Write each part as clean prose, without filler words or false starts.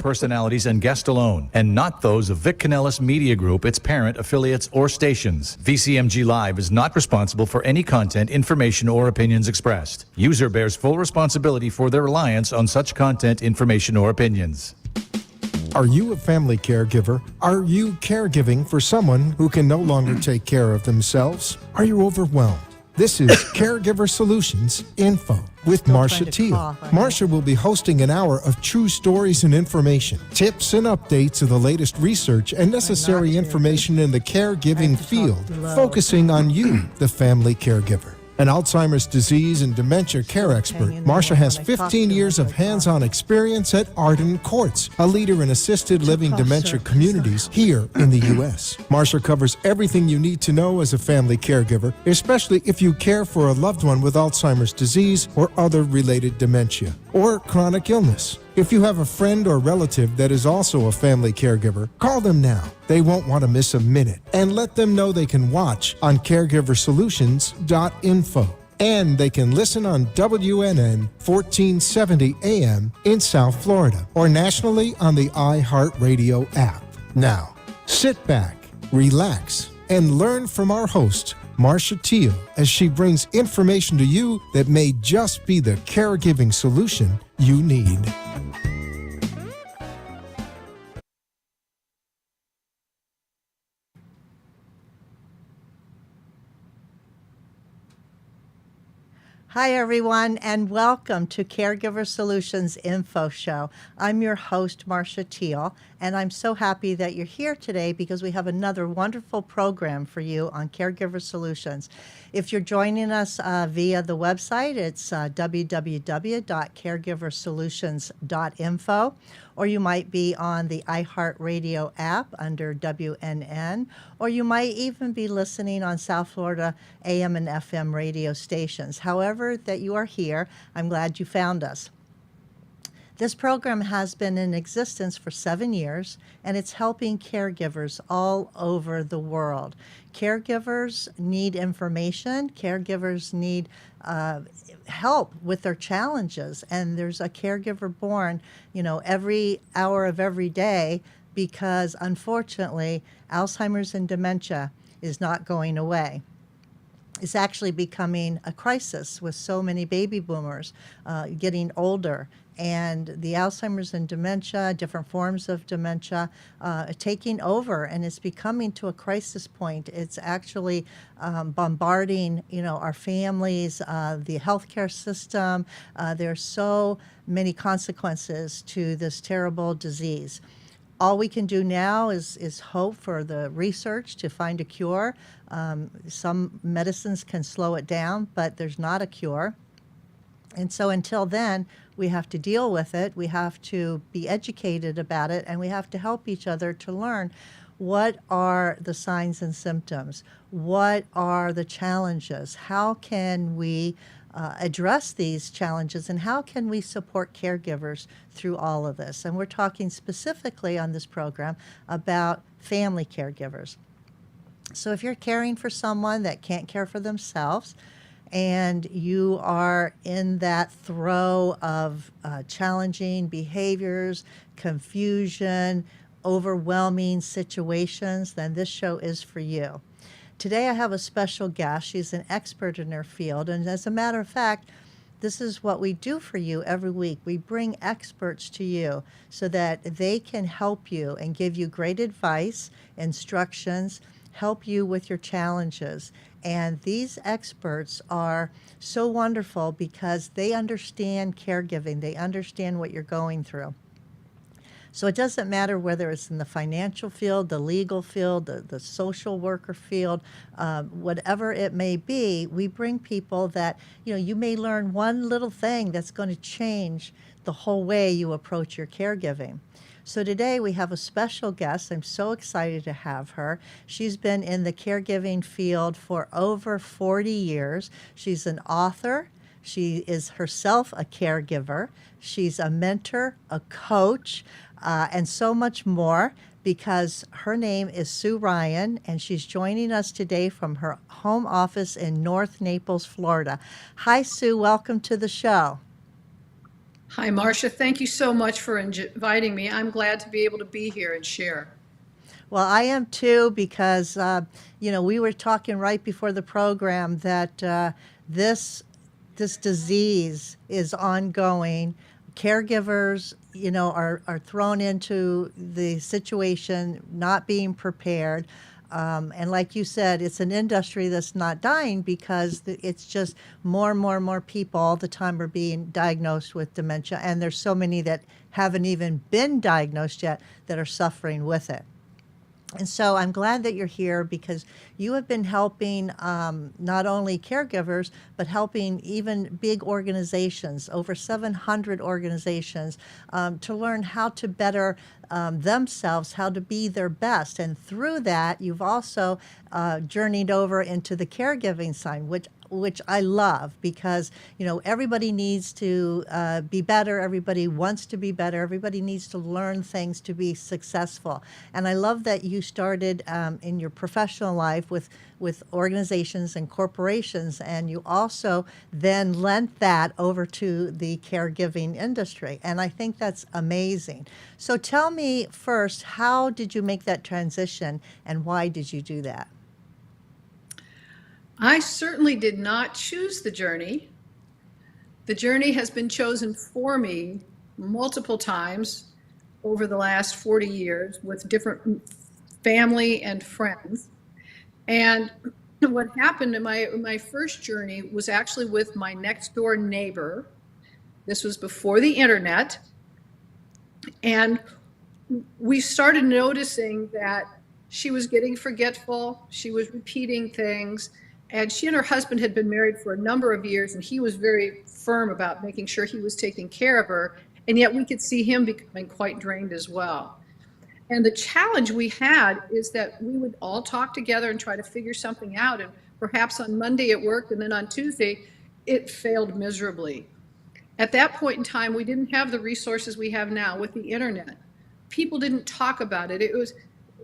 personalities and guests alone, and not those of Vic Canellis Media Group, its parent, affiliates, or stations. VCMG Live is not responsible for any content, information, or opinions expressed. User bears full responsibility for their reliance on such content, information, or opinions. Are you a family caregiver? Are you caregiving for someone who can no longer take care of themselves? Are you overwhelmed? This is Caregiver Solutions Info with Marcia Teele. Marcia will be hosting an hour of true stories and information, tips and updates of the latest research and necessary information in the caregiving field, focusing on you, the family caregiver. An Alzheimer's disease and dementia care expert, Marcia has 15 years of hands-on experience at Arden Quartz, a leader in assisted living dementia communities here in the U.S. Marcia covers everything you need to know as a family caregiver, especially if you care for a loved one with Alzheimer's disease or other related dementia or chronic illness. If you have a friend or relative that is also a family caregiver, call them now. They won't want to miss a minute. And let them know they can watch on caregiversolutions.info. And they can listen on WNN 1470 AM in South Florida or nationally on the iHeartRadio app. Now, sit back, relax, and learn from our host, Marcia Teele, as she brings information to you that may just be the caregiving solution you need. Hi, everyone, and welcome to Caregiver Solutions Info Show. I'm your host, Marcia Teele, and I'm so happy that you're here today because we have another wonderful program for you on Caregiver Solutions. If you're joining us via the website, it's www.caregiversolutions.info, or you might be on the iHeartRadio app under WNN, or you might even be listening on South Florida AM and FM radio stations. However that you are here, I'm glad you found us. This program has been in existence for 7 years, and it's helping caregivers all over the world. Caregivers need information. Caregivers need help with their challenges, and there's a caregiver born, every hour of every day, because unfortunately, Alzheimer's and dementia is not going away. It's actually becoming a crisis with so many baby boomers getting older, and the Alzheimer's and dementia, different forms of dementia, taking over, and it's becoming to a crisis point. It's actually bombarding, our families, the healthcare system. There's so many consequences to this terrible disease. All we can do now is hope for the research to find a cure. Some medicines can slow it down, but there's not a cure. And so until then, we have to deal with it. We have to be educated about it, and we have to help each other to learn what are the signs and symptoms, what are the challenges, how can we address these challenges, and how can we support caregivers through all of this. And we're talking specifically on this program about family caregivers. So if you're caring for someone that can't care for themselves, and you are in that throe of challenging behaviors, confusion, overwhelming situations, then this show is for you. Today I have a special guest. She's an expert in her field, and as a matter of fact, this is what we do for you every week. We bring experts to you so that they can help you and give you great advice, instructions, help you with your challenges. And these experts are so wonderful because they understand caregiving. They understand what you're going through. So it doesn't matter whether it's in the financial field, the legal field, the social worker field, whatever it may be, we bring people that, you may learn one little thing that's going to change the whole way you approach your caregiving. So today we have a special guest. I'm so excited to have her. She's been in the caregiving field for over 40 years. She's an author. She is herself a caregiver. She's a mentor, a coach, and so much more, because her name is Sue Ryan, and she's joining us today from her home office in North Naples, Florida. Hi, Sue. Welcome to the show. Hi, Marcia. Thank you so much for inviting me. I'm glad to be able to be here and share. Well, I am too, because we were talking right before the program that this this disease is ongoing. Caregivers, are thrown into the situation not being prepared. And like you said, it's an industry that's not dying because it's just more and more and more people all the time are being diagnosed with dementia. And there's so many that haven't even been diagnosed yet that are suffering with it. And so I'm glad that you're here because you have been helping not only caregivers, but helping even big organizations, over 700 organizations, to learn how to better themselves, how to be their best. And through that, you've also journeyed over into the caregiving side, which I love because, everybody needs to be better. Everybody wants to be better. Everybody needs to learn things to be successful. And I love that you started in your professional life with organizations and corporations, and you also then lent that over to the caregiving industry. And I think that's amazing. So tell me first, how did you make that transition and why did you do that? I certainly did not choose the journey. The journey has been chosen for me multiple times over the last 40 years with different family and friends. And what happened in my first journey was actually with my next door neighbor. This was before the internet. And we started noticing that she was getting forgetful. She was repeating things. And she and her husband had been married for a number of years, and he was very firm about making sure he was taking care of her. And yet we could see him becoming quite drained as well. And the challenge we had is that we would all talk together and try to figure something out. And perhaps on Monday it worked, and then on Tuesday it failed miserably. At that point in time, we didn't have the resources we have now with the internet. People didn't talk about it.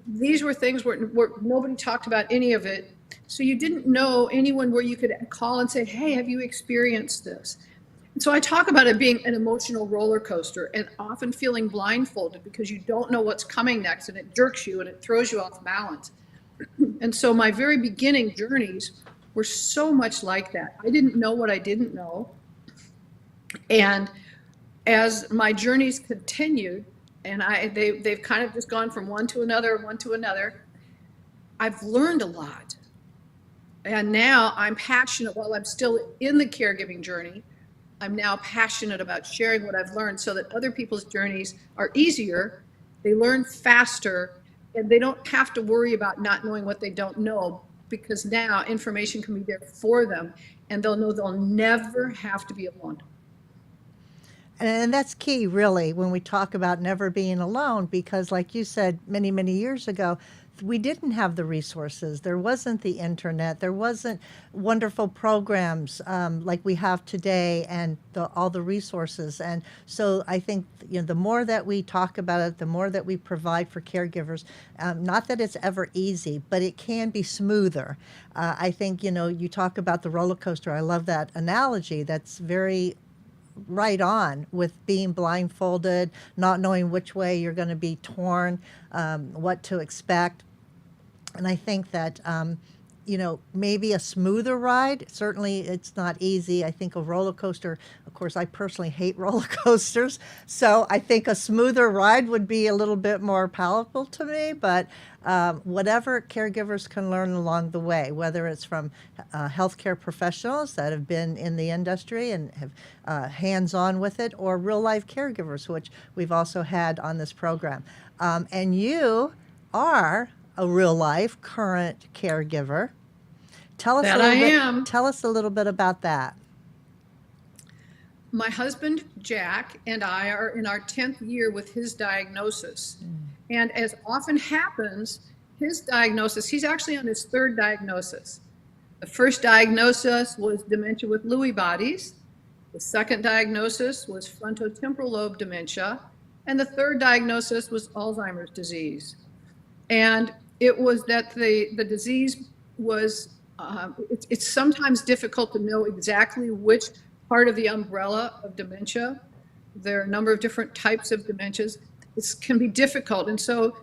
These were things where nobody talked about any of it. So you didn't know anyone where you could call and say, hey, have you experienced this? And so I talk about it being an emotional roller coaster and often feeling blindfolded because you don't know what's coming next, and it jerks you and it throws you off balance. And so my very beginning journeys were so much like that. I didn't know what I didn't know. And as my journeys continued, and they've kind of just gone from one to another, I've learned a lot. And now I'm passionate, while I'm still in the caregiving journey, I'm now passionate about sharing what I've learned so that other people's journeys are easier, they learn faster, and they don't have to worry about not knowing what they don't know, because now information can be there for them, and they'll know they'll never have to be alone. And that's key, really, when we talk about never being alone, because like you said many, many years ago, we didn't have the resources. There wasn't the internet. There wasn't wonderful programs like we have today, and all the resources. And so I think the more that we talk about it, the more that we provide for caregivers. Not that it's ever easy, but it can be smoother. I think you talk about the roller coaster. I love that analogy. That's very right on with being blindfolded, not knowing which way you're going to be torn, what to expect. And I think that, maybe a smoother ride, certainly it's not easy. I think a roller coaster, of course, I personally hate roller coasters. So I think a smoother ride would be a little bit more palatable to me. But whatever caregivers can learn along the way, whether it's from healthcare professionals that have been in the industry and have hands-on with it, or real-life caregivers, which we've also had on this program. And you are a real-life current caregiver. Tell us Tell us a little bit about that. My husband, Jack, and I are in our 10th year with his diagnosis. And as often happens, his diagnosis, he's actually on his third diagnosis. The first diagnosis was dementia with Lewy bodies. The second diagnosis was frontotemporal lobe dementia. And the third diagnosis was Alzheimer's disease. And it was that the disease was, it's sometimes difficult to know exactly which part of the umbrella of dementia There are a number of different types of dementias. It can be difficult. And so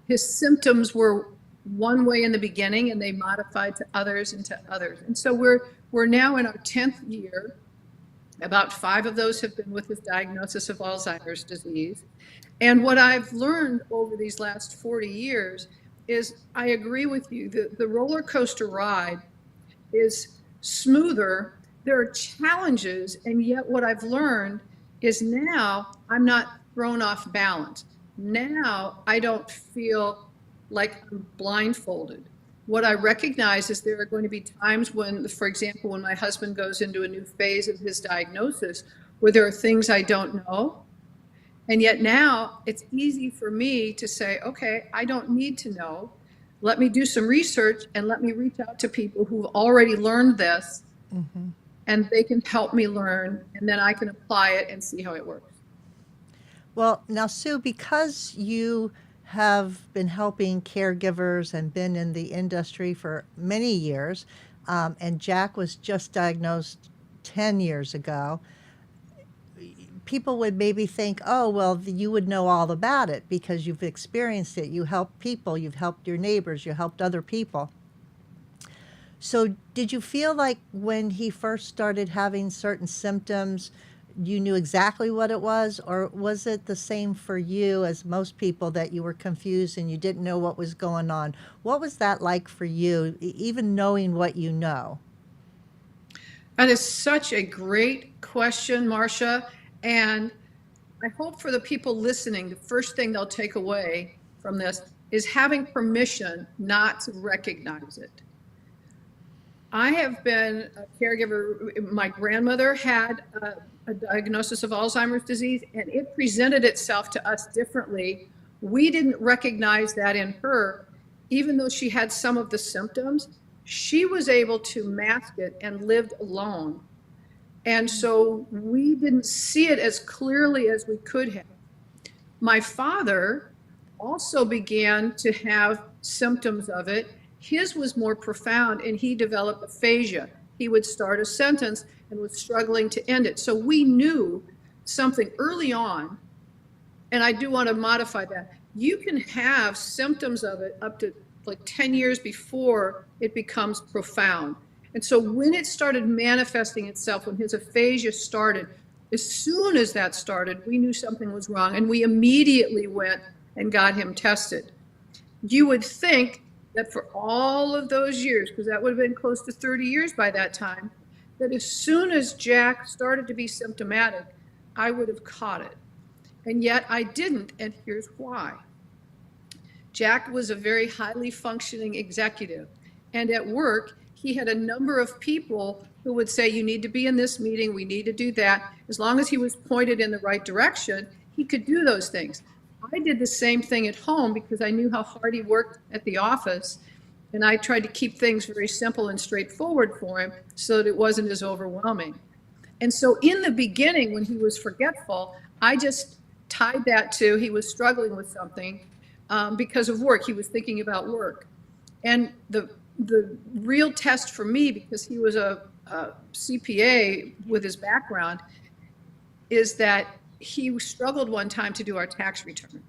his symptoms were one way in the beginning, and they modified to others and to others. And so we're now in our 10th year. About 5 of those have been with his diagnosis of Alzheimer's disease. And what I've learned over these last 40 years is, I agree with you, the roller coaster ride is smoother. There are challenges, and yet what I've learned is now I'm not thrown off balance. Now I don't feel like I'm blindfolded. What I recognize is there are going to be times when, for example, when my husband goes into a new phase of his diagnosis, where there are things I don't know. And yet now it's easy for me to say, okay, I don't need to know. Let me do some research and let me reach out to people who've already learned this, and they can help me learn, and then I can apply it and see how it works. Well, now, Sue, because you have been helping caregivers and been in the industry for many years, and Jack was just diagnosed 10 years ago, people would maybe think, oh, well, you would know all about it because you've experienced it. You help people, you've helped your neighbors, you helped other people. So did you feel like when he first started having certain symptoms, you knew exactly what it was, or was it the same for you as most people, that you were confused and you didn't know what was going on? What was that like for you, even knowing what you know? That is such a great question, Marcia. And I hope for the people listening, the first thing they'll take away from this is having permission not to recognize it. I have been a caregiver. My grandmother had a diagnosis of Alzheimer's disease, and it presented itself to us differently. We didn't recognize that in her. Even though she had some of the symptoms, she was able to mask it and lived alone. And so we didn't see it as clearly as we could have. My father also began to have symptoms of it. His was more profound, and he developed aphasia. He would start a sentence and was struggling to end it. So we knew something early on, and I do want to modify that. You can have symptoms of it up to like 10 years before it becomes profound. And so when it started manifesting itself, when his aphasia started, as soon as that started, we knew something was wrong, and we immediately went and got him tested. You would think that for all of those years, because that would have been close to 30 years by that time, that as soon as Jack started to be symptomatic, I would have caught it. And yet I didn't, and here's why. Jack was a very highly functioning executive, and at work, he had a number of people who would say, you need to be in this meeting, we need to do that. As long as he was pointed in the right direction, he could do those things. I did the same thing at home because I knew how hard he worked at the office, and I tried to keep things very simple and straightforward for him so that it wasn't as overwhelming. And so in the beginning, when he was forgetful, I just tied that to he was struggling with something because of work. He was thinking about work. And the real test for me, because he was a CPA with his background, is that he struggled one time to do our tax return.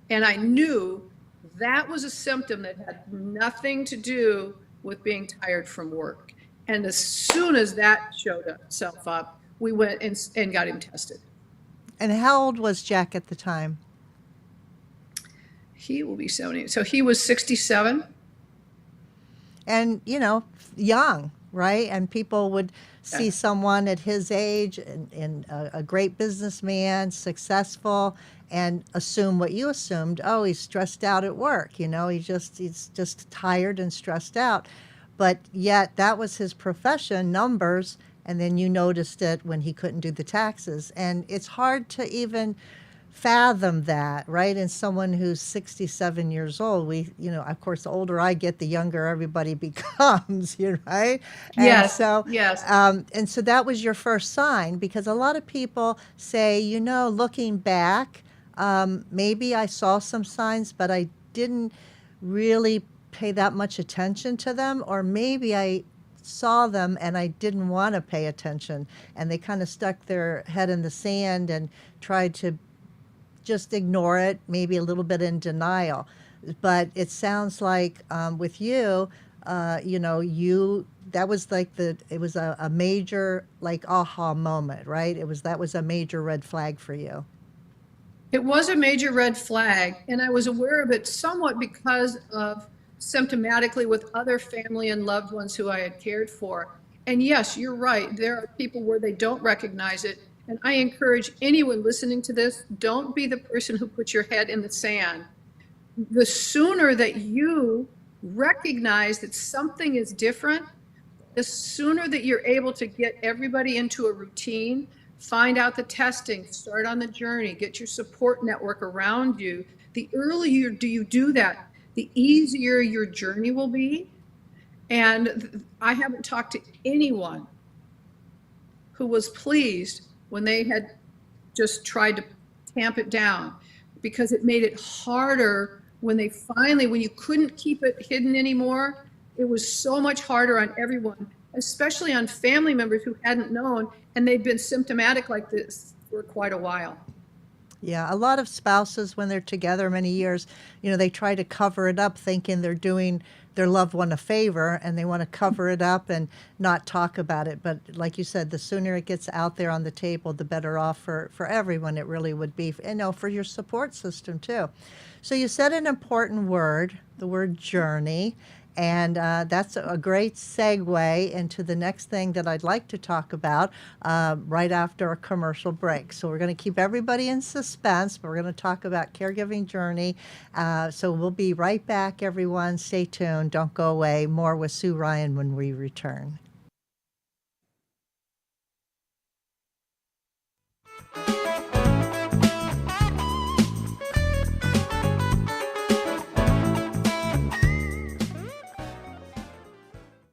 And I knew that was a symptom that had nothing to do with being tired from work. And as soon as that showed itself up, we went and got him tested. And how old was Jack at the time? He will be 70. So he was 67. And, you know, young, right? And people would see someone at his age and a great businessman, successful, and assume what you assumed. Oh, he's stressed out at work. You know, he's just tired and stressed out. But yet that was his profession, numbers. And then you noticed it when he couldn't do the taxes. And it's hard to even fathom that, right? And someone who's 67 years old, of course, the older I get, the younger everybody becomes, right? And yes. So, yes. And so that was your first sign, because a lot of people say, looking back, maybe I saw some signs, but I didn't really pay that much attention to them, or maybe I saw them and I didn't want to pay attention, and they kind of stuck their head in the sand and tried to just ignore it, maybe a little bit in denial. But it sounds like with you, that was like it was a major like aha moment, right? That was a major red flag for you. It was a major red flag, and I was aware of it somewhat because of symptomatically with other family and loved ones who I had cared for. And yes, you're right. There are people where they don't recognize it. And I encourage anyone listening to this, don't be the person who puts your head in the sand. The sooner that you recognize that something is different, the sooner that you're able to get everybody into a routine, find out the testing, start on the journey, get your support network around you. The earlier do you do that, the easier your journey will be. And I haven't talked to anyone who was pleased when they had just tried to tamp it down, because it made it harder when you couldn't keep it hidden anymore. It was so much harder on everyone, especially on family members who hadn't known, and they'd been symptomatic like this for quite a while. Yeah, a lot of spouses, when they're together many years, they try to cover it up thinking they're doing their loved one a favor, and they want to cover it up and not talk about it. But like you said, the sooner it gets out there on the table, the better off for everyone it really would be, for your support system too. So you said an important word, the word journey. And that's a great segue into the next thing that I'd like to talk about right after a commercial break. So we're going to keep everybody in suspense. We're going to talk about caregiving journey. So we'll be right back, everyone. Stay tuned. Don't go away. More with Sue Ryan when we return.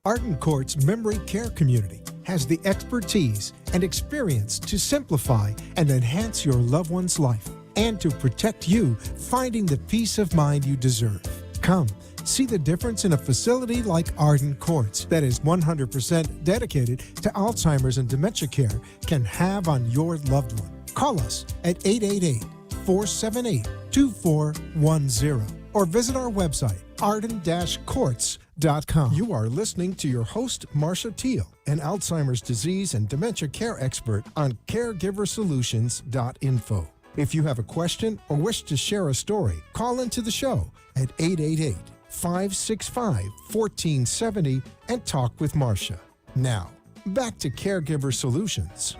Arden Court's memory care community has the expertise and experience to simplify and enhance your loved one's life and to protect you, finding the peace of mind you deserve. Come, see the difference in a facility like Arden Courts that is 100% dedicated to Alzheimer's and dementia care can have on your loved one. Call us at 888-478-2410 or visit our website, arden-courts.com. You are listening to your host, Marcia Teele, an Alzheimer's disease and dementia care expert on caregiversolutions.info. If you have a question or wish to share a story, call into the show at 888-565-1470 and talk with Marcia. Now, back to Caregiver Solutions.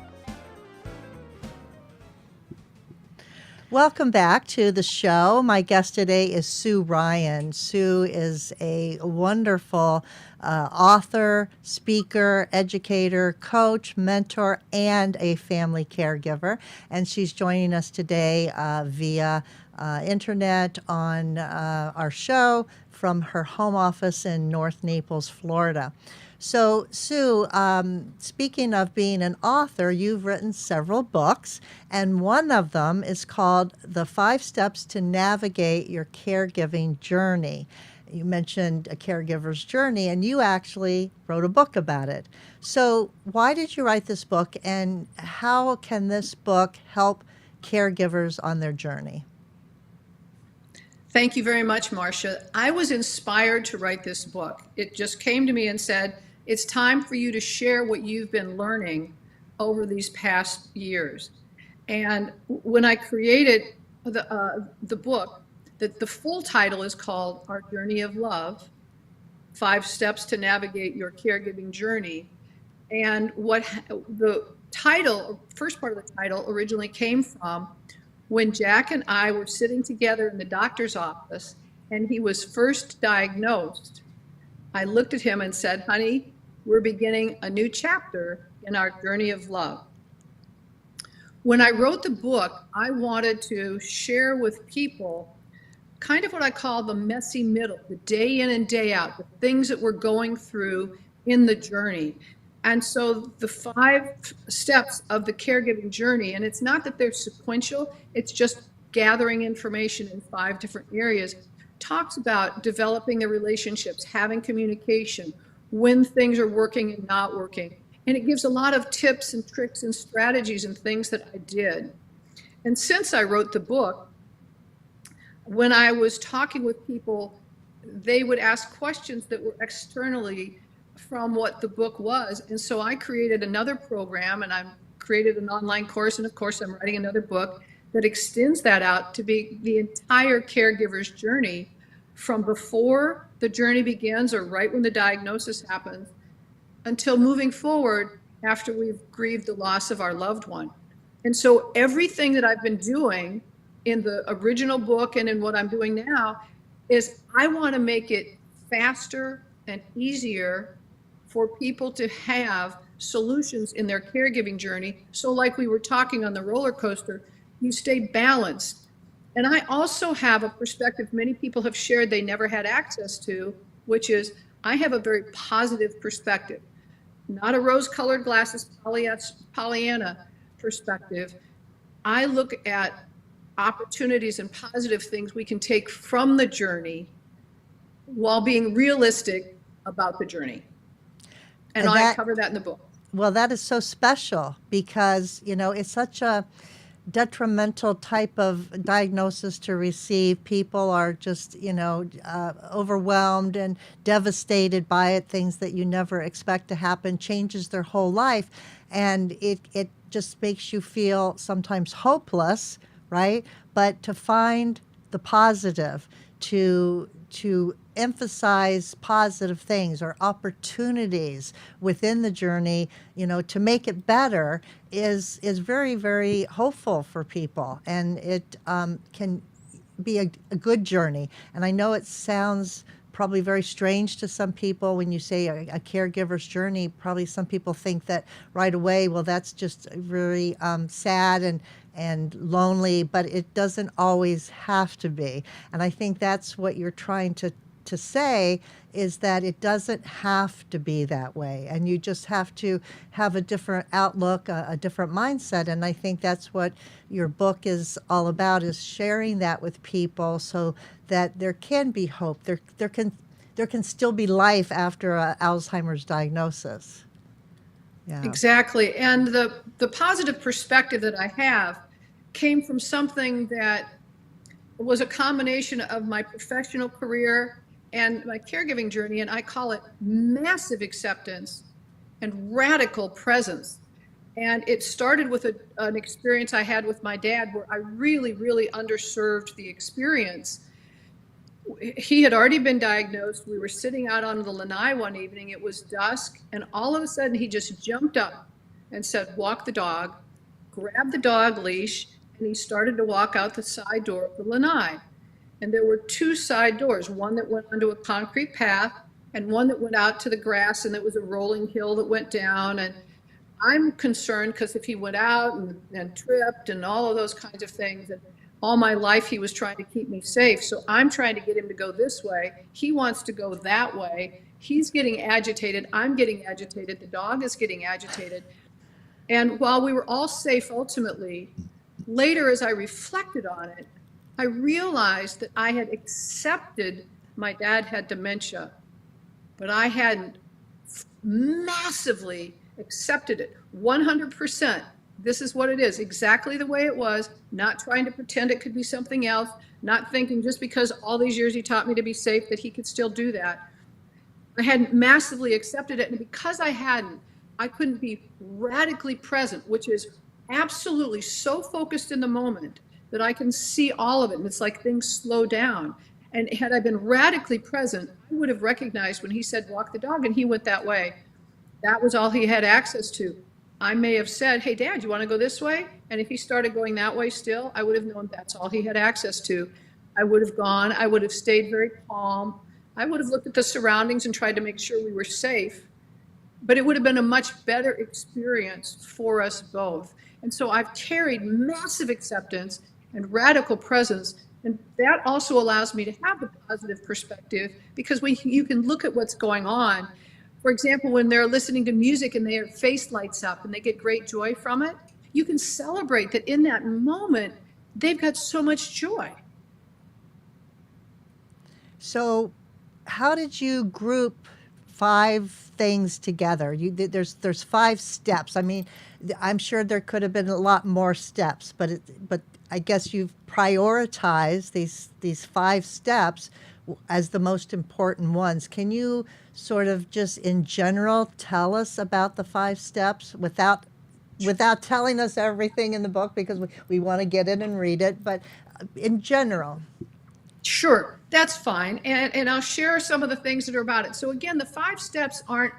Welcome back to the show. My guest today is Sue Ryan. Sue is a wonderful author, speaker, educator, coach, mentor, and a family caregiver. And she's joining us today via internet on our show from her home office in North Naples, Florida. So, Sue, speaking of being an author, you've written several books, and one of them is called The 5 Steps to Navigate Your Caregiving Journey. You mentioned a caregiver's journey, and you actually wrote a book about it. So why did you write this book, and how can this book help caregivers on their journey? Thank you very much, Marcia. I was inspired to write this book. It just came to me and said, it's time for you to share what you've been learning over these past years. And when I created the book, the full title is called Our Journey of Love, 5 Steps to Navigate Your Caregiving Journey. And what the title, first part of the title originally came from when Jack and I were sitting together in the doctor's office and he was first diagnosed. I looked at him and said, honey, we're beginning a new chapter in our journey of love. When I wrote the book, I wanted to share with people kind of what I call the messy middle, the day in and day out, the things that we're going through in the journey. And so the 5 steps of the caregiving journey, and it's not that they're sequential, it's just gathering information in 5 different areas, talks about developing the relationships, having communication, when things are working and not working. And it gives a lot of tips and tricks and strategies and things that I did. And since I wrote the book, when I was talking with people, they would ask questions that were externally from what the book was. And so I created another program, and I created an online course, and of course I'm writing another book that extends that out to be the entire caregiver's journey, from before the journey begins or right when the diagnosis happens until moving forward after we've grieved the loss of our loved one. And so everything that I've been doing in the original book and in what I'm doing now is I want to make it faster and easier for people to have solutions in their caregiving journey. So like we were talking on the roller coaster, you stay balanced. And I also have a perspective many people have shared they never had access to, which is I have a very positive perspective, not a rose-colored glasses Pollyanna perspective. I look at opportunities and positive things we can take from the journey while being realistic about the journey. And I cover that in the book. Well, that is so special because, you know, it's such a detrimental type of diagnosis to receive. People are just, you know, overwhelmed and devastated by it, things that you never expect to happen, changes their whole life. And it just makes you feel sometimes hopeless, right? But to find the positive, to emphasize positive things or opportunities within the journey, you know, to make it better is very, very hopeful for people. And it can be a good journey. And I know it sounds probably very strange to some people when you say a caregiver's journey. Probably some people think that right away, well, that's just really sad and lonely, but it doesn't always have to be. And I think that's what you're trying to say, is that it doesn't have to be that way. And you just have to have a different outlook, a different mindset. And I think that's what your book is all about, is sharing that with people so that there can be hope. There can still be life after an Alzheimer's diagnosis. Yeah. Exactly. And the positive perspective that I have came from something that was a combination of my professional career and my caregiving journey, and I call it massive acceptance and radical presence. And it started with an experience I had with my dad where I really, really underserved the experience. He had already been diagnosed. We were sitting out on the lanai one evening. It was dusk, and all of a sudden he just jumped up and said, "Walk the dog," grabbed the dog leash, and he started to walk out the side door of the lanai. And there were two side doors, one that went onto a concrete path and one that went out to the grass, and there was a rolling hill that went down. And I'm concerned because if he went out and tripped and all of those kinds of things, and all my life he was trying to keep me safe. So I'm trying to get him to go this way. He wants to go that way. He's getting agitated. I'm getting agitated. The dog is getting agitated. And while we were all safe ultimately, later as I reflected on it, I realized that I had accepted my dad had dementia, but I hadn't massively accepted it 100%. This is what it is, exactly the way it was, not trying to pretend it could be something else, not thinking just because all these years he taught me to be safe that he could still do that. I hadn't massively accepted it, and because I hadn't, I couldn't be radically present, which is absolutely so focused in the moment that I can see all of it, and it's like things slow down. And had I been radically present, I would have recognized when he said, "Walk the dog," and he went that way. That was all he had access to. I may have said, "Hey, Dad, you want to go this way?" And if he started going that way still, I would have known that's all he had access to. I would have gone. I would have stayed very calm. I would have looked at the surroundings and tried to make sure we were safe. But it would have been a much better experience for us both. And so I've carried massive acceptance and radical presence. And that also allows me to have the positive perspective, because when you can look at what's going on, for example, when they're listening to music and their face lights up and they get great joy from it, you can celebrate that in that moment, they've got so much joy. So how did you group five things together. There's 5 steps. I mean, I'm sure there could have been a lot more steps, but I guess you've prioritized these 5 steps as the most important ones. Can you sort of just in general tell us about the 5 steps without telling us everything in the book, because we want to get in and read it, but in general? Sure, that's fine. And I'll share some of the things that are about it. So again, the 5 steps aren't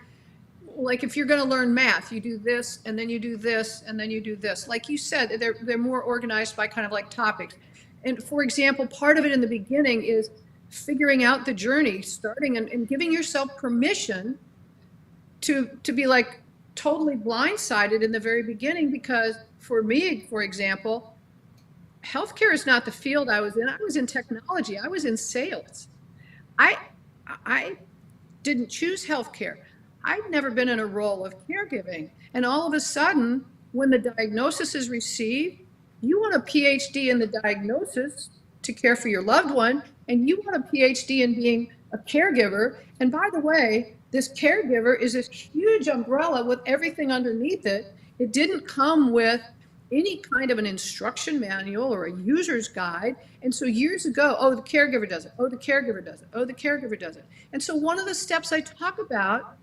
like if you're going to learn math, you do this, and then you do this, and then you do this. Like you said, they're more organized by kind of like topics. And for example, part of it in the beginning is figuring out the journey, starting and giving yourself permission to be like totally blindsided in the very beginning. Because for me, for example, healthcare is not the field I was in. I was in technology. I was in sales. I didn't choose healthcare. I'd never been in a role of caregiving. And all of a sudden, when the diagnosis is received, you want a PhD in the diagnosis to care for your loved one, and you want a PhD in being a caregiver. And by the way, this caregiver is this huge umbrella with everything underneath it. It didn't come with any kind of an instruction manual or a user's guide. And so years ago, oh, the caregiver does it. Oh, the caregiver does it. Oh, the caregiver does it. And so one of the steps I talk about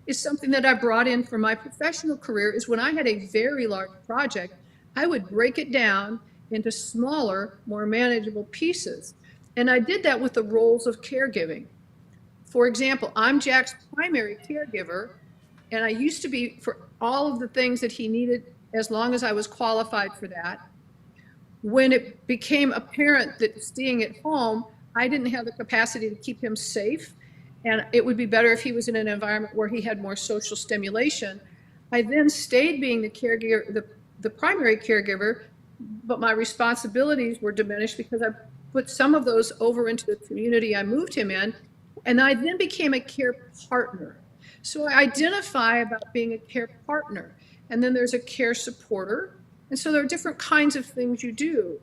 is something that I brought in for my professional career, is when I had a very large project, I would break it down into smaller, more manageable pieces. And I did that with the roles of caregiving. For example, I'm Jack's primary caregiver, and I used to be for all of the things that he needed as long as I was qualified for that. When it became apparent that staying at home, I didn't have the capacity to keep him safe, and it would be better if he was in an environment where he had more social stimulation, I then stayed being the caregiver, the primary caregiver, but my responsibilities were diminished because I put some of those over into the community I moved him in, and I then became a care partner. So I identify about being a care partner, and then there's a care supporter, and so there are different kinds of things you do.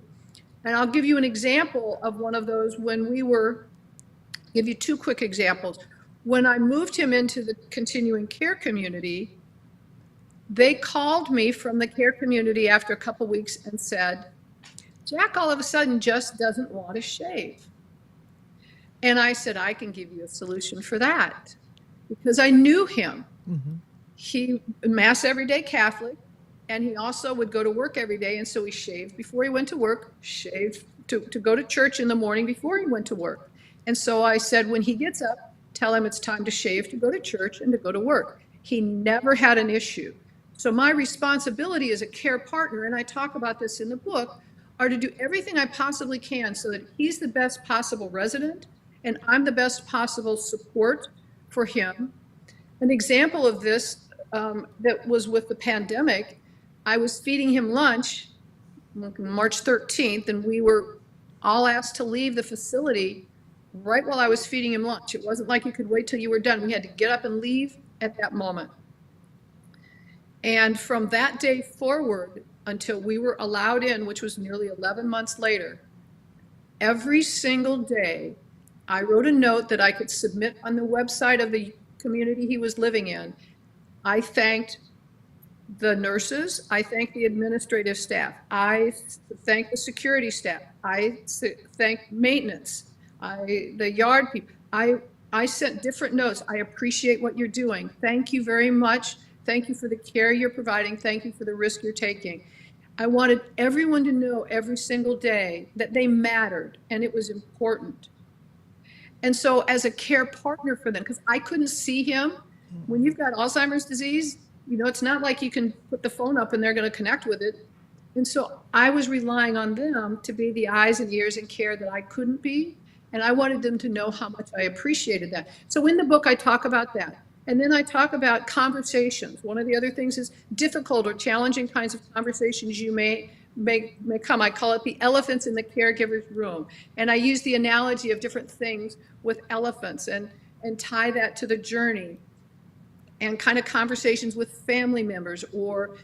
And I'll give you an example of one of those when we were, give you 2 quick examples. When I moved him into the continuing care community, they called me from the care community after a couple weeks and said, Jack all of a sudden just doesn't want to shave. And I said, I can give you a solution for that, because I knew him. Mm-hmm. He Mass everyday Catholic, and he also would go to work every day. And so he shaved before he went to work, shaved to go to church in the morning before he went to work. And so I said, when he gets up, tell him it's time to shave, to go to church, and to go to work. He never had an issue. So my responsibility as a care partner, and I talk about this in the book, are to do everything I possibly can so that he's the best possible resident and I'm the best possible support for him. An example of this that was with the pandemic, I was feeding him lunch March 13th, and we were all asked to leave the facility right while I was feeding him lunch. It wasn't like you could wait till you were done. We had to get up and leave at that moment. And from that day forward until we were allowed in, which was nearly 11 months later, every single day I wrote a note that I could submit on the website of the community he was living in. I thanked the nurses, I thanked the administrative staff, I thanked the security staff, I thanked maintenance, the yard people. I sent different notes. I appreciate what you're doing. Thank you very much. Thank you for the care you're providing. Thank you for the risk you're taking. I wanted everyone to know every single day that they mattered and it was important. And so as a care partner for them, because I couldn't see him, when you've got Alzheimer's disease, you know, it's not like you can put the phone up and they're going to connect with it. And so I was relying on them to be the eyes and ears and care that I couldn't be. And I wanted them to know how much I appreciated that. So in the book, I talk about that. And then I talk about conversations. One of the other things is difficult or challenging kinds of conversations you may come. I call it the elephants in the caregiver's room. And I use the analogy of different things with elephants and tie that to the journey and kind of conversations with family members or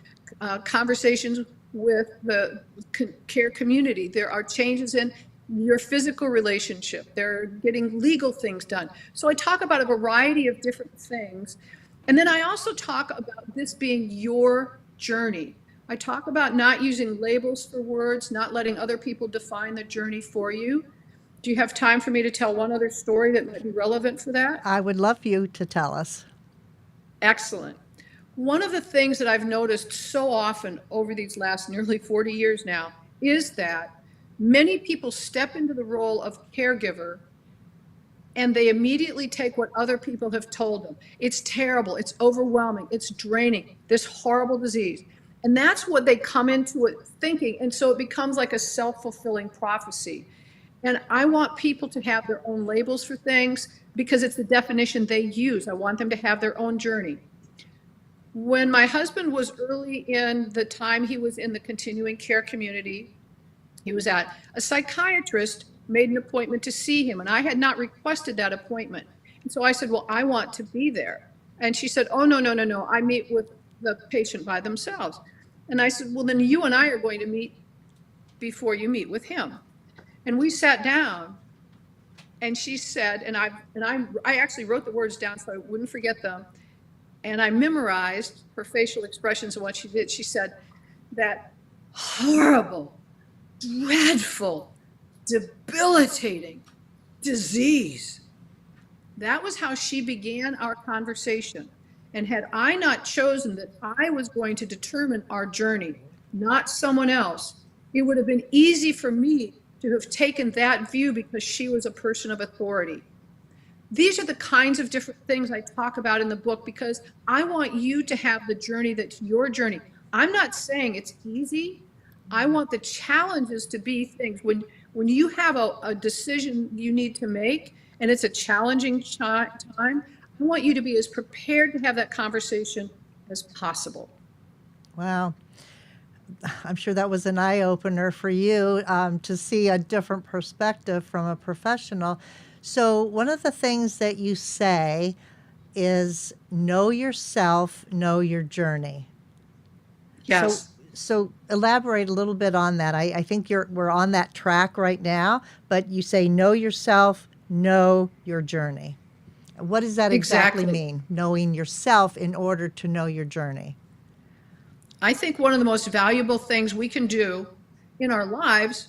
conversations with the care community. There are changes in your physical relationship. They're getting legal things done. So I talk about a variety of different things. And then I also talk about this being your journey. I talk about not using labels for words, not letting other people define the journey for you. Do you have time for me to tell one other story that might be relevant for that? I would love for you to tell us. Excellent. One of the things that I've noticed so often over these last nearly 40 years now is that many people step into the role of caregiver and they immediately take what other people have told them. It's terrible, it's overwhelming, it's draining, this horrible disease. And that's what they come into it thinking. And so it becomes like a self-fulfilling prophecy. And I want people to have their own labels for things because it's the definition they use. I want them to have their own journey. When my husband was early in the time he was in the continuing care community, he was at a psychiatrist made an appointment to see him, and I had not requested that appointment. And so I said, well, I want to be there. And she said, oh, no, I meet with the patient by themselves. And I said, well, then you and I are going to meet before you meet with him. And we sat down, and she said, and I actually wrote the words down so I wouldn't forget them, and I memorized her facial expressions and what she did. She said, that horrible, dreadful, debilitating disease. That was how she began our conversation. And had I not chosen that I was going to determine our journey, not someone else, it would have been easy for me to have taken that view because she was a person of authority. These are the kinds of different things I talk about in the book because I want you to have the journey that's your journey. I'm not saying it's easy. I want the challenges to be things. When you have a decision you need to make and it's a challenging time, I want you to be as prepared to have that conversation as possible. Wow. I'm sure that was an eye-opener for you to see a different perspective from a professional. So one of the things that you say is know yourself, know your journey. Yes. So elaborate a little bit on that. I think we're on that track right now, but you say know yourself, know your journey. What does that exactly mean, knowing yourself in order to know your journey? I think one of the most valuable things we can do in our lives,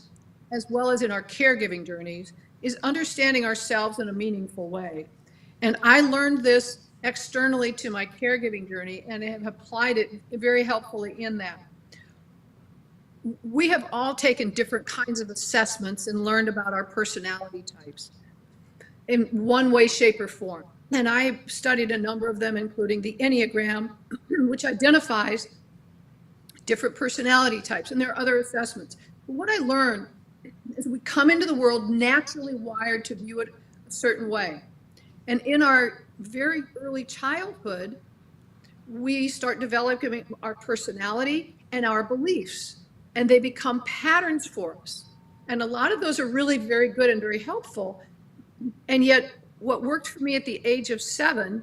as well as in our caregiving journeys, is understanding ourselves in a meaningful way. And I learned this externally to my caregiving journey and have applied it very helpfully in that. We have all taken different kinds of assessments and learned about our personality types in one way, shape, or form. And I studied a number of them, including the Enneagram, which identifies different personality types, and there are other assessments. But what I learned is we come into the world naturally wired to view it a certain way. And in our very early childhood, we start developing our personality and our beliefs, and they become patterns for us. And a lot of those are really very good and very helpful. And yet what worked for me at the age of 7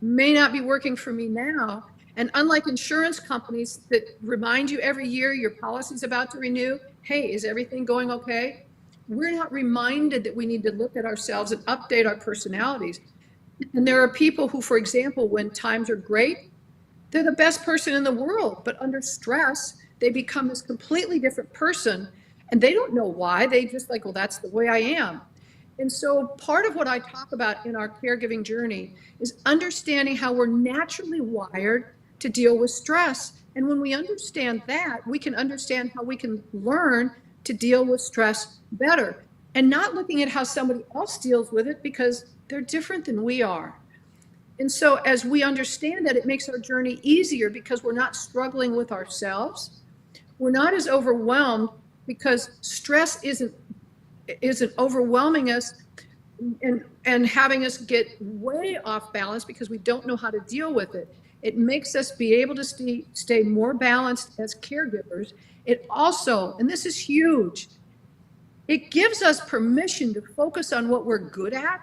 may not be working for me now. And unlike insurance companies that remind you every year your policy's about to renew, hey, is everything going okay? We're not reminded that we need to look at ourselves and update our personalities. And there are people who, for example, when times are great, they're the best person in the world, but under stress, they become this completely different person, and they don't know why. They just like, well, that's the way I am. And so part of what I talk about in our caregiving journey is understanding how we're naturally wired to deal with stress. And when we understand that, we can understand how we can learn to deal with stress better and not looking at how somebody else deals with it because they're different than we are. And so as we understand that, it makes our journey easier because we're not struggling with ourselves. We're not as overwhelmed because stress isn't overwhelming us and having us get way off balance because we don't know how to deal with it. It makes us be able to stay more balanced as caregivers. It also, and this is huge, it gives us permission to focus on what we're good at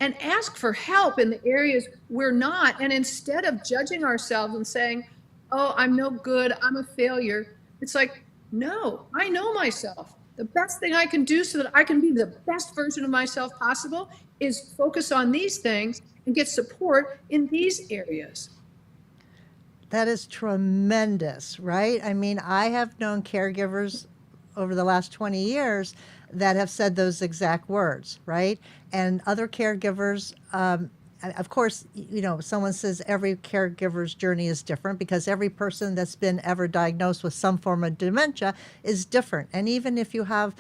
and ask for help in the areas we're not. And instead of judging ourselves and saying, oh, I'm no good, I'm a failure, it's like, no, I know myself. The best thing I can do so that I can be the best version of myself possible is focus on these things and get support in these areas. That is tremendous, right? I mean, I have known caregivers over the last 20 years that have said those exact words, right? And other caregivers, of course, you know, someone says every caregiver's journey is different because every person that's been ever diagnosed with some form of dementia is different. And even if you have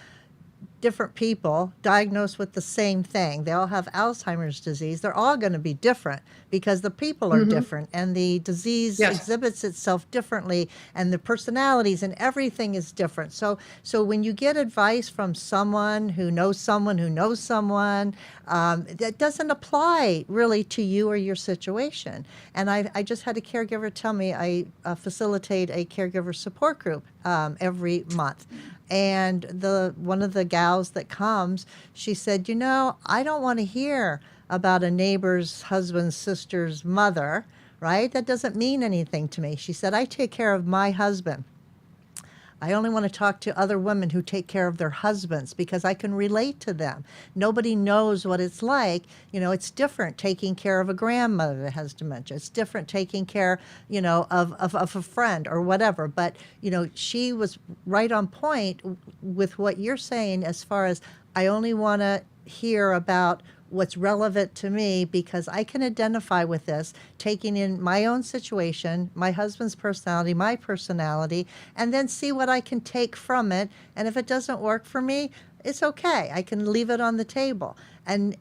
different people diagnosed with the same thing, they all have Alzheimer's disease, they're all going to be different because the people are different and the disease exhibits itself differently and the personalities and everything is different. So when you get advice from someone who knows someone who knows someone, that doesn't apply really to you or your situation. And I just had a caregiver tell me I facilitate a caregiver support group every month. And one of the gals that comes, she said, you know, I don't want to hear about a neighbor's husband's sister's mother, right? That doesn't mean anything to me. She said, I take care of my husband. I only want to talk to other women who take care of their husbands because I can relate to them. Nobody knows what it's like. You know, it's different taking care of a grandmother that has dementia. It's different taking care, you know, of a friend or whatever. But, you know, she was right on point with what you're saying as far as I only want to hear about what's relevant to me because I can identify with this, taking in my own situation, my husband's personality, my personality, and then see what I can take from it. And if it doesn't work for me, it's okay. I can leave it on the table. And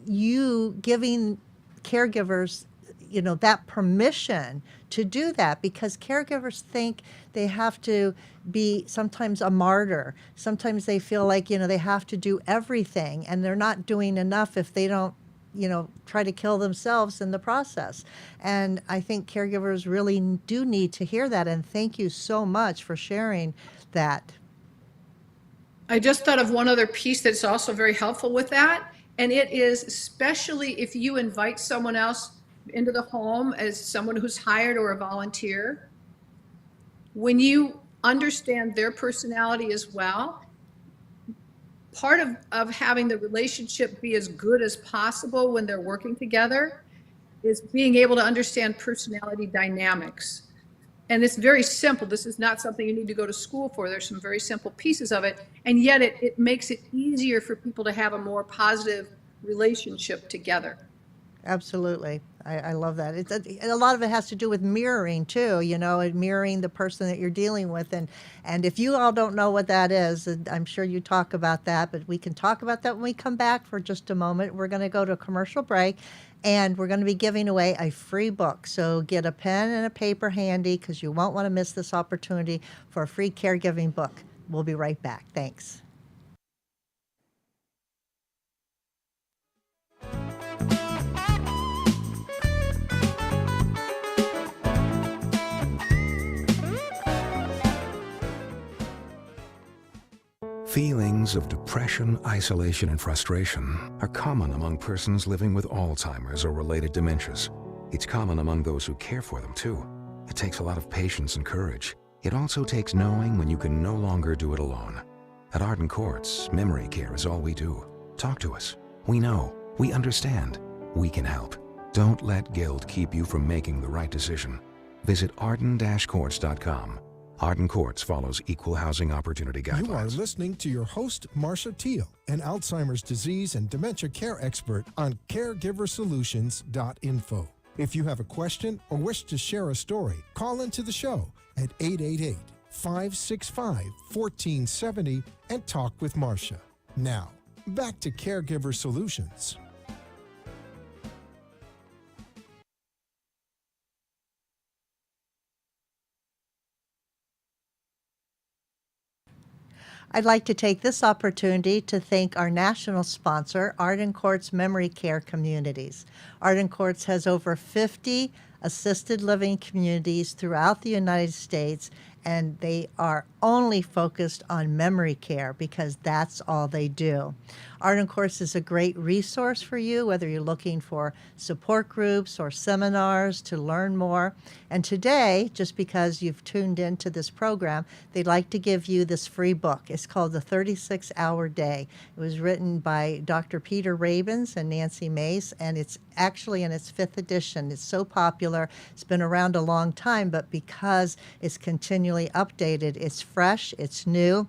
you giving caregivers, you know, that permission to do that because caregivers think they have to be sometimes a martyr. Sometimes they feel like, you know, they have to do everything and they're not doing enough if they don't, you know, try to kill themselves in the process. And I think caregivers really do need to hear that. And thank you so much for sharing that. I just thought of one other piece that's also very helpful with that. And it is especially if you invite someone else into the home as someone who's hired or a volunteer, when you understand their personality as well, part of having the relationship be as good as possible when they're working together is being able to understand personality dynamics. And it's very simple. This is not something you need to go to school for. There's some very simple pieces of it. And yet it makes it easier for people to have a more positive relationship together. Absolutely. I love that. A lot of it has to do with mirroring too, you know, and mirroring the person that you're dealing with. And if you all don't know what that is, I'm sure you talk about that, but we can talk about that when we come back for just a moment. We're going to go to a commercial break and we're going to be giving away a free book. So get a pen and a paper handy because you won't want to miss this opportunity for a free caregiving book. We'll be right back. Thanks. Feelings of depression, isolation, and frustration are common among persons living with Alzheimer's or related dementias. It's common among those who care for them, too. It takes a lot of patience and courage. It also takes knowing when you can no longer do it alone. At Arden Quartz, memory care is all we do. Talk to us. We know. We understand. We can help. Don't let guilt keep you from making the right decision. Visit arden-quartz.com. Arden Quartz follows equal housing opportunity guidelines. You are listening to your host, Marcia Teele, an Alzheimer's disease and dementia care expert on caregiversolutions.info. If you have a question or wish to share a story, call into the show at 888-565-1470 and talk with Marcia. Now, back to Caregiver Solutions. I'd like to take this opportunity to thank our national sponsor, Arden Quartz Memory Care Communities. Arden Quartz has over 50 assisted living communities throughout the United States, and they are only focused on memory care because that's all they do. Arden Quartz is a great resource for you, whether you're looking for support groups or seminars to learn more. And today, just because you've tuned into this program, they'd like to give you this free book. It's called The 36-Hour Day. It was written by Dr. Peter Rabins and Nancy Mace, and it's actually in its 5th edition. It's so popular. It's been around a long time, but because it's continually updated, it's fresh, it's new.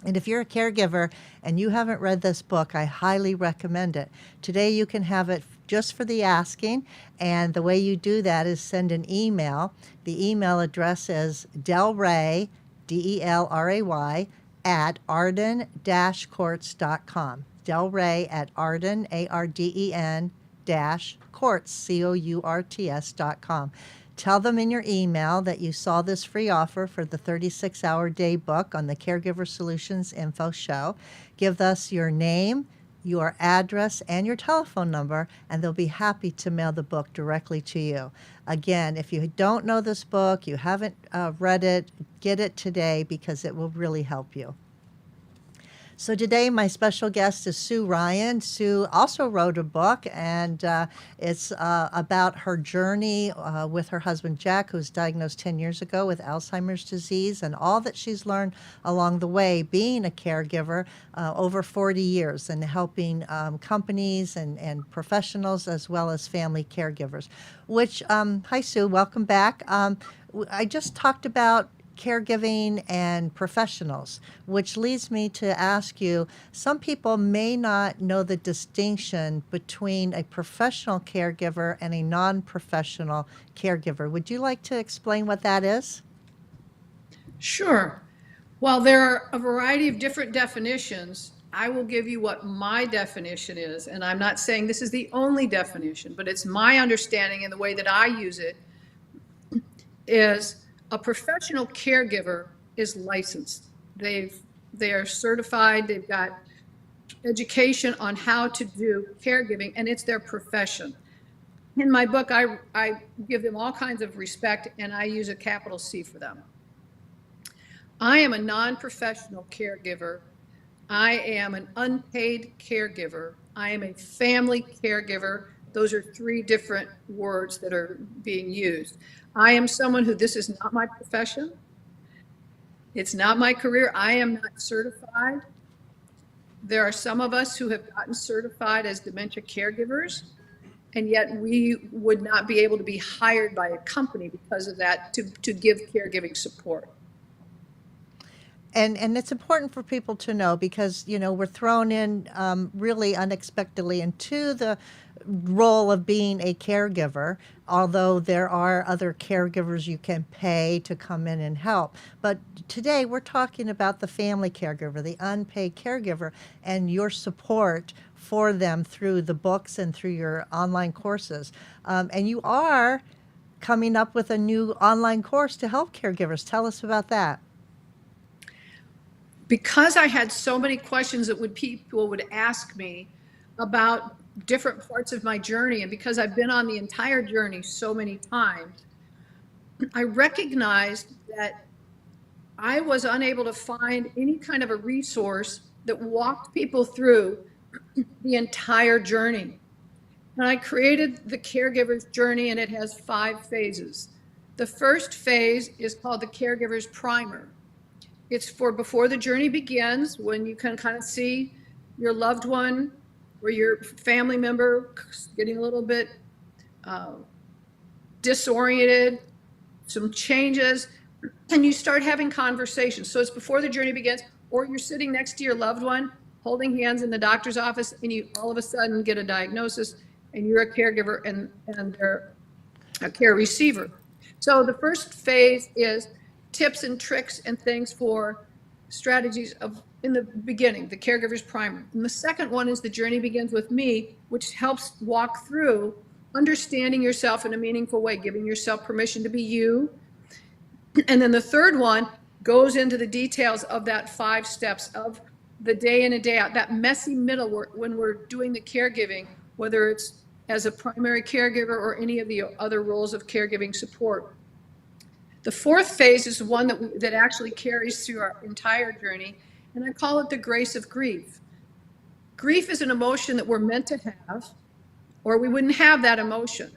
And if you're a caregiver and you haven't read this book, I highly recommend it. Today you can have it just for the asking, and the way you do that is send an email. The email address is delray, D-E-L-R-A-Y, at arden-quartz.com. Delray at Arden, A-R-D-E-N, -quartz, C-O-U-R-T-S.com. Tell them in your email that you saw this free offer for the 36-hour day book on the Caregiver Solutions Info Show. Give us your name, your address, and your telephone number, and they'll be happy to mail the book directly to you. Again, if you don't know this book, you haven't read it, get it today because it will really help you. So today my special guest is Sue Ryan. Sue also wrote a book, and it's about her journey with her husband Jack, who was diagnosed 10 years ago with Alzheimer's disease, and all that she's learned along the way being a caregiver over 40 years and helping companies and professionals as well as family caregivers. Which, hi Sue, welcome back. I just talked about caregiving and professionals, which leads me to ask you, some people may not know the distinction between a professional caregiver and a non-professional caregiver. Would you like to explain what that is? Sure. While there are a variety of different definitions, I will give you what my definition is. And I'm not saying this is the only definition, but it's my understanding and the way that I use it is a professional caregiver is licensed. They are certified, they've got education on how to do caregiving, and it's their profession. In my book, I give them all kinds of respect, and I use a capital C for them. I am a non-professional caregiver. I am an unpaid caregiver. I am a family caregiver. Those are 3 different words that are being used. I am someone who, this is not my profession. It's not my career. I am not certified. There are some of us who have gotten certified as dementia caregivers, and yet we would not be able to be hired by a company because of that to give caregiving support. And it's important for people to know because, you know, we're thrown in really unexpectedly into the role of being a caregiver, although there are other caregivers you can pay to come in and help. But today we're talking about the family caregiver, the unpaid caregiver, and your support for them through the books and through your online courses. And you are coming up with a new online course to help caregivers. Tell us about that. Because I had so many questions that people would ask me about different parts of my journey, and because I've been on the entire journey so many times, I recognized that I was unable to find any kind of a resource that walked people through the entire journey. And I created the Caregiver's Journey, and it has 5 phases. The first phase is called the Caregivers Primer. It's for before the journey begins, when you can kind of see your loved one or your family member getting a little bit disoriented, some changes, and you start having conversations. So it's before the journey begins, or you're sitting next to your loved one, holding hands in the doctor's office, and you all of a sudden get a diagnosis, and you're a caregiver and they're a care receiver. So the first phase is tips and tricks and things for strategies in the beginning, the Caregiver's Primer. And the second one is The Journey Begins With Me, which helps walk through understanding yourself in a meaningful way, giving yourself permission to be you. And then the third one goes into the details of that 5 steps of the day in and day out, that messy middle when we're doing the caregiving, whether it's as a primary caregiver or any of the other roles of caregiving support. The fourth phase is one that actually carries through our entire journey, and I call it the grace of grief. Grief is an emotion that we're meant to have, or we wouldn't have that emotion.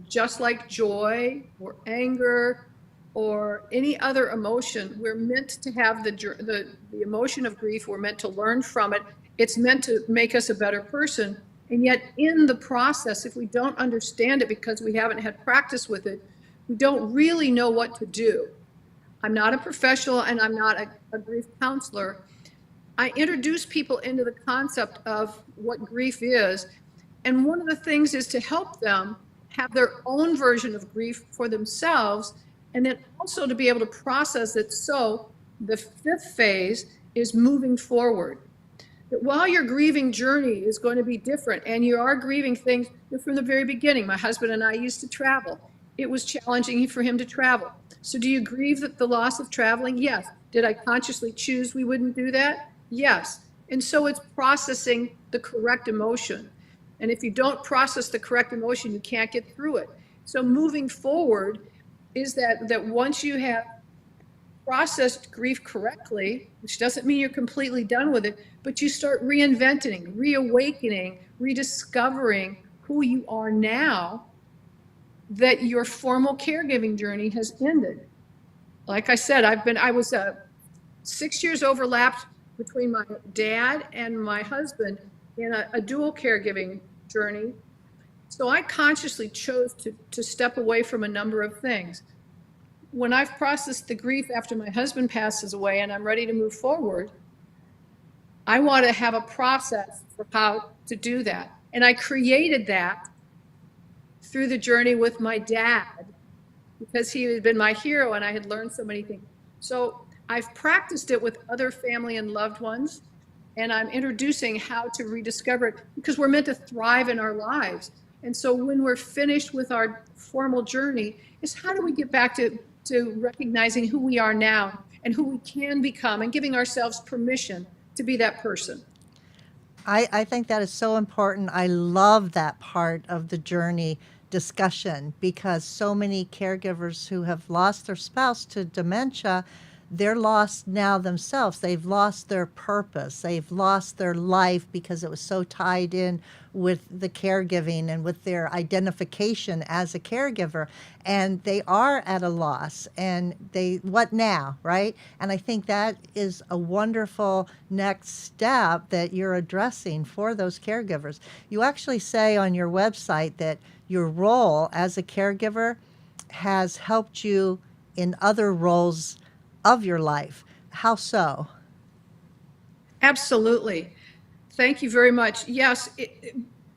Just like joy or anger or any other emotion, we're meant to have the emotion of grief. We're meant to learn from it. It's meant to make us a better person. And yet in the process, if we don't understand it because we haven't had practice with it, we don't really know what to do. I'm not a professional and I'm not a grief counselor. I introduce people into the concept of what grief is. And one of the things is to help them have their own version of grief for themselves, and then also to be able to process it. So the fifth phase is moving forward. That while your grieving journey is going to be different, and you are grieving things from the very beginning. My husband and I used to travel. It was challenging for him to travel. So do you grieve the loss of traveling? Yes. Did I consciously choose we wouldn't do that? Yes. And so it's processing the correct emotion. And if you don't process the correct emotion, you can't get through it. So moving forward is that once you have processed grief correctly, which doesn't mean you're completely done with it, but you start reinventing, reawakening, rediscovering who you are now that your formal caregiving journey has ended. Like I said, I was 6 years overlapped between my dad and my husband in a dual caregiving journey. So I consciously chose to step away from a number of things. When I've processed the grief after my husband passes away and I'm ready to move forward, I want to have a process for how to do that. And I created that through the journey with my dad, because he had been my hero and I had learned so many things. So I've practiced it with other family and loved ones, and I'm introducing how to rediscover it, because we're meant to thrive in our lives. And so when we're finished with our formal journey, is how do we get back to recognizing who we are now and who we can become, and giving ourselves permission to be that person. I think that is so important. I love that part of the journey discussion, because so many caregivers who have lost their spouse to dementia, they're lost now themselves. They've lost their purpose. They've lost their life because it was so tied in with the caregiving and with their identification as a caregiver. And they are at a loss. And what now, right? And I think that is a wonderful next step that you're addressing for those caregivers. You actually say on your website that your role as a caregiver has helped you in other roles of your life. How so? Absolutely. Thank you very much. Yes,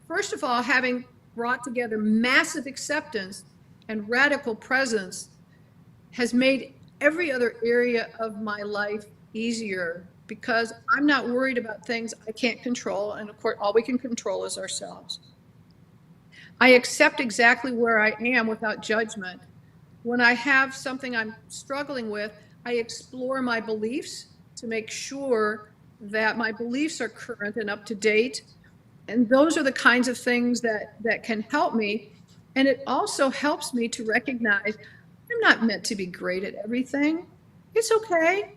first of all, having brought together massive acceptance and radical presence has made every other area of my life easier, because I'm not worried about things I can't control. And of course, all we can control is ourselves. I accept exactly where I am without judgment. When I have something I'm struggling with, I explore my beliefs to make sure that my beliefs are current and up to date. And those are the kinds of things that can help me. And it also helps me to recognize I'm not meant to be great at everything. It's okay.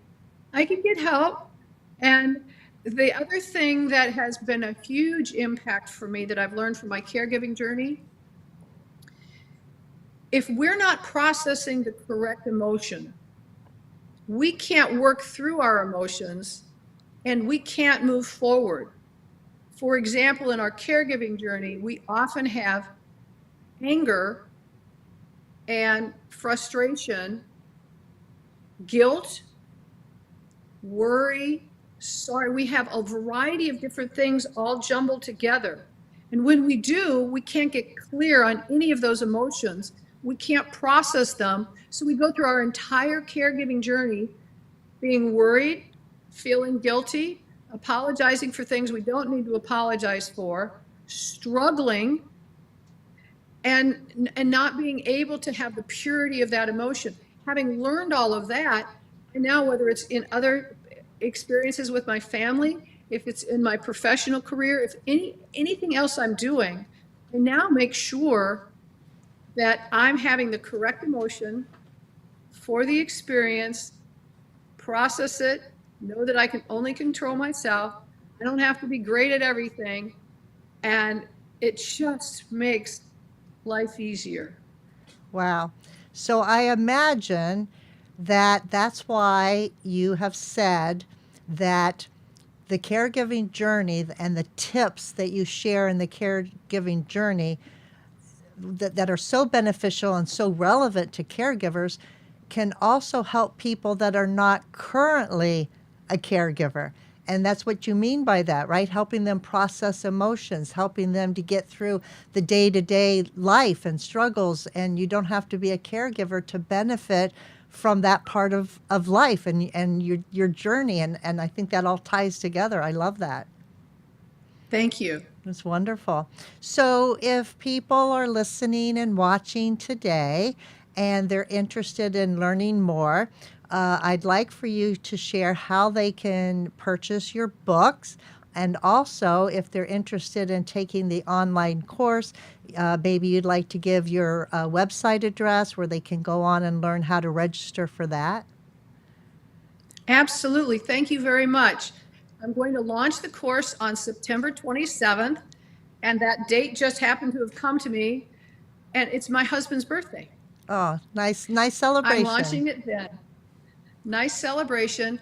I can get help. And the other thing that has been a huge impact for me that I've learned from my caregiving journey, if we're not processing the correct emotion, we can't work through our emotions and we can't move forward. For example, in our caregiving journey, we often have anger and frustration, guilt, worry, sorry. We have a variety of different things all jumbled together. And when we do, we can't get clear on any of those emotions. We can't process them. So we go through our entire caregiving journey being worried, feeling guilty, apologizing for things we don't need to apologize for, struggling, and not being able to have the purity of that emotion. Having learned all of that, and now whether it's in other experiences with my family, if it's in my professional career, if anything else I'm doing, I now make sure that I'm having the correct emotion for the experience, process it, know that I can only control myself. I don't have to be great at everything. And it just makes life easier. Wow. So I imagine that that's why you have said that the caregiving journey and the tips that you share in the caregiving journey that are so beneficial and so relevant to caregivers can also help people that are not currently a caregiver. And that's what you mean by that, right? Helping them process emotions, helping them to get through the day-to-day life and struggles. And you don't have to be a caregiver to benefit from that part of life and your journey. And I think that all ties together. I love that. Thank you. It's wonderful. So if people are listening and watching today and they're interested in learning more, I'd like for you to share how they can purchase your books. And also, if they're interested in taking the online course, maybe you'd like to give your website address where they can go on and learn how to register for that. Absolutely. Thank you very much. I'm going to launch the course on September 27th, and that date just happened to have come to me, and it's my husband's birthday. Oh, nice celebration. I'm launching it then. Nice celebration.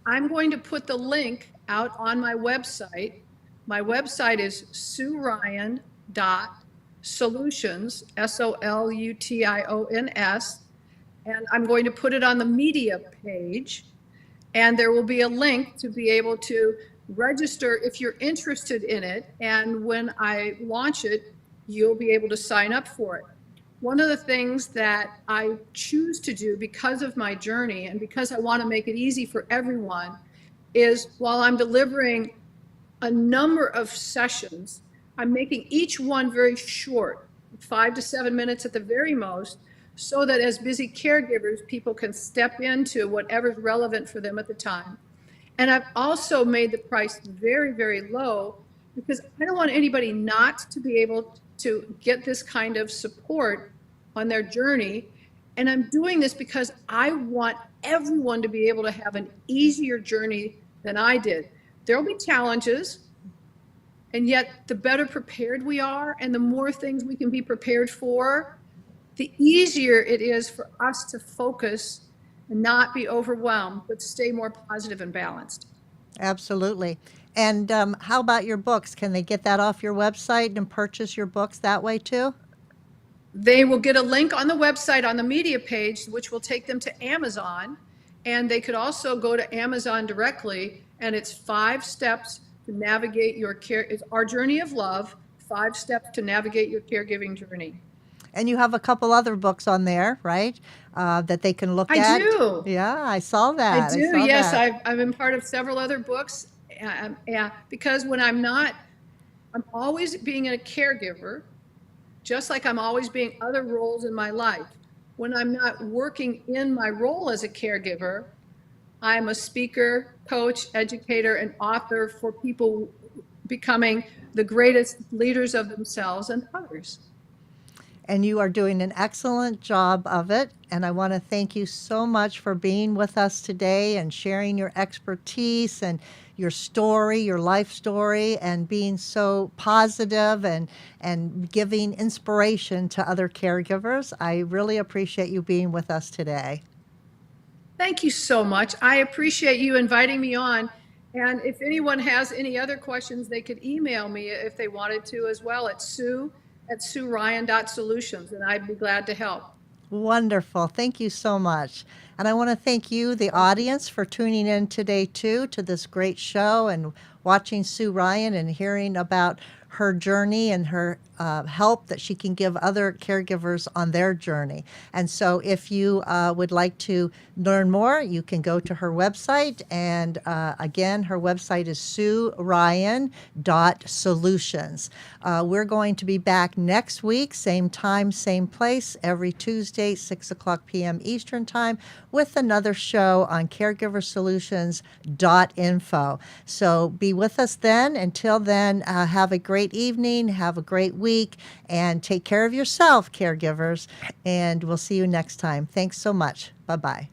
I'm going to put the link out on my website. My website is SueRyan.solutions, SOLUTIONS, and I'm going to put it on the media page. And there will be a link to be able to register if you're interested in it. And when I launch it, you'll be able to sign up for it. One of the things that I choose to do because of my journey and because I want to make it easy for everyone is while I'm delivering a number of sessions, I'm making each one very short, 5 to 7 minutes at the very most, so that as busy caregivers, people can step into whatever's relevant for them at the time. And I've also made the price very, very low because I don't want anybody not to be able to get this kind of support on their journey. And I'm doing this because I want everyone to be able to have an easier journey than I did. There will be challenges, and yet the better prepared we are and the more things we can be prepared for, the easier it is for us to focus and not be overwhelmed, but stay more positive and balanced. Absolutely. And how about your books? Can they get that off your website and purchase your books that way too? They will get a link on the website on the media page, which will take them to Amazon. And they could also go to Amazon directly. And it's 5 steps to navigate your care. It's our journey of love, 5 steps to navigate your caregiving journey. And you have a couple other books on there, right? That they can look at. I do. Yeah, I saw that. I do. saw Yes, that. I've been part of several other books. Because when I'm always being a caregiver, just like I'm always being other roles in my life. When I'm not working in my role as a caregiver, I'm a speaker, coach, educator, and author for people becoming the greatest leaders of themselves and others. And you are doing an excellent job of it. And I want to thank you so much for being with us today and sharing your expertise and your story, your life story, and being so positive and giving inspiration to other caregivers. I really appreciate you being with us today. Thank you so much. I appreciate you inviting me on. And if anyone has any other questions, they could email me if they wanted to as well at SueRyan.solutions, and I'd be glad to help. Wonderful. Thank you so much. And I want to thank you, the audience, for tuning in today, too, to this great show and watching Sue Ryan and hearing about her journey and her help that she can give other caregivers on their journey. And so if you would like to learn more, you can go to her website. And again, her website is SueRyan.solutions. We're going to be back next week, same time, same place, every Tuesday, 6:00 p.m. Eastern Time, with another show on caregiversolutions.info. So be be with us then. Until then, have a great evening, have a great week, and take care of yourself, caregivers. And we'll see you next time. Thanks so much. Bye-bye.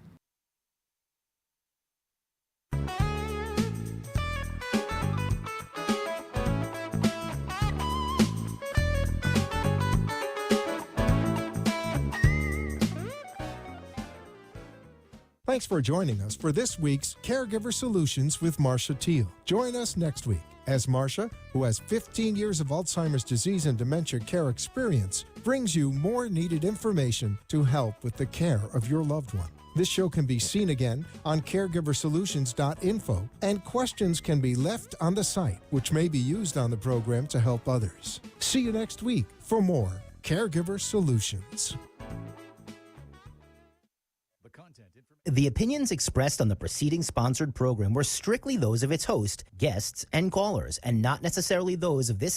Thanks for joining us for this week's Caregiver Solutions with Marcia Teele. Join us next week as Marcia, who has 15 years of Alzheimer's disease and dementia care experience, brings you more needed information to help with the care of your loved one. This show can be seen again on caregiversolutions.info, and questions can be left on the site, which may be used on the program to help others. See you next week for more Caregiver Solutions. The opinions expressed on the preceding sponsored program were strictly those of its host, guests, and callers, and not necessarily those of this